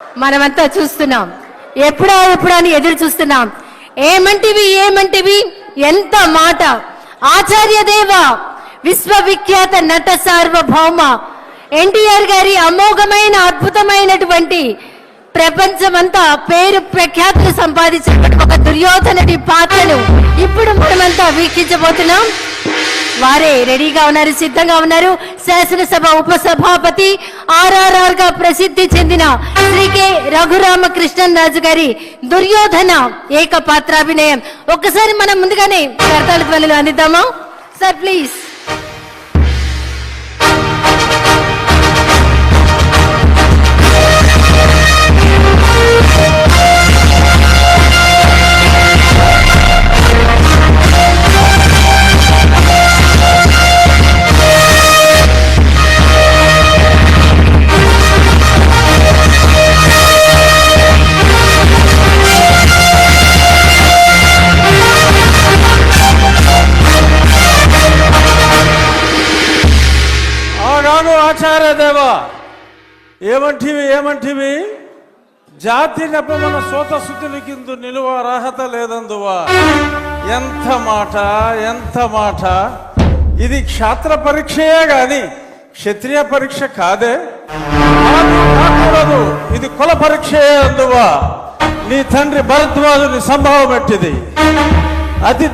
మనమంతా చూస్తున్నాం. ఎప్పుడా అని ఎదురు చూస్తున్నాం. ఏమంటివి ఎంత మాట. ఆచార్య దేవ విశ్వవిఖ్యాత నట సార్వభౌమ ఎన్టీఆర్ గారి అమోఘమైన అద్భుతమైనటువంటి ప్రపంచమంతా పేరు ప్రఖ్యాతులు సంపాదించిన ఒక దుర్యోధనుడి పాత్రను ఇప్పుడు మనమంతా వీక్షించబోతున్నాం. వారే రెడీగా ఉన్నారు, సిద్ధంగా ఉన్నారు. శాసనసభ ఉపసభాపతి RRR గా ప్రసిద్ధి చెందిన శ్రీ కె రఘురామకృష్ణన్ రాజు గారి దుర్యోధన ఏకపాత్రాభినయం. ఒక్కసారి మనం ముందుగానే కర్తాళ ధ్వనులు అందిద్దామా సార్, ప్లీజ్. ఆచార్య దేవ ఏమంటివి జాతి నెపమన సోత శుద్ధుని కింద నిలువ అర్హత లేదందువా. ఎంత మాట. ఇది క్షాత్ర పరీక్షయే గాని క్షత్రియ పరీక్ష కాదే. కాకూడదు, ఇది కుల పరీక్షయే అందువా. నీ తండ్రి భరద్వాజుని సంభవం ఎట్టిది. అతి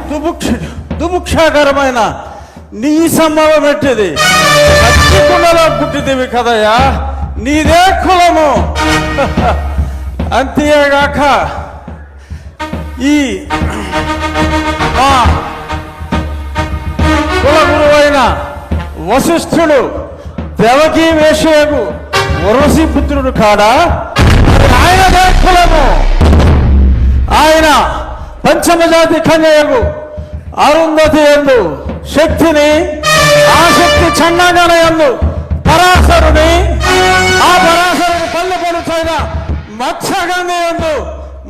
దుముక్షాకరమైన నీ సంభవం ఎట్టిది. కుండలో పుట్టిదివి కదయా, నీదే కులము. అంతేగాక ఈ మా కుల గురువైన వశిష్ఠుడు దేవకీ వేషయకు ఉర్వశీ పుత్రుడు కాడా, ఆయనదే కులము. ఆయన పంచమజాతి కన్యకు అరుంధతి యందు శక్తిని, ఆ శక్తి చండాగణ యందు పరాశరుని, ఆ పరాశరుని పల్లె పడుచైన మత్స్యగంధి యందు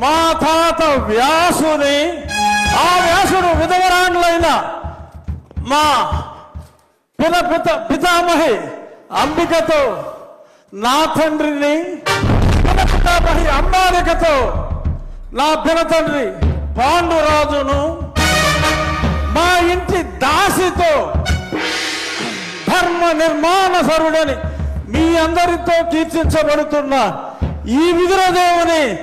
మా తాత వ్యాసుని, ఆ వ్యాసుడు విధవరాండ్లైన మా పితామహి అంబికతో నా తండ్రిని, పితామహి అంబాలికతో నా పినతండ్రి పాండురాజును, మా ఇంటి దాసితో ధర్మ నిర్మాణ సరుడని మీ అందరితో కీర్తించబడుతున్న ఈ విదురదేవుని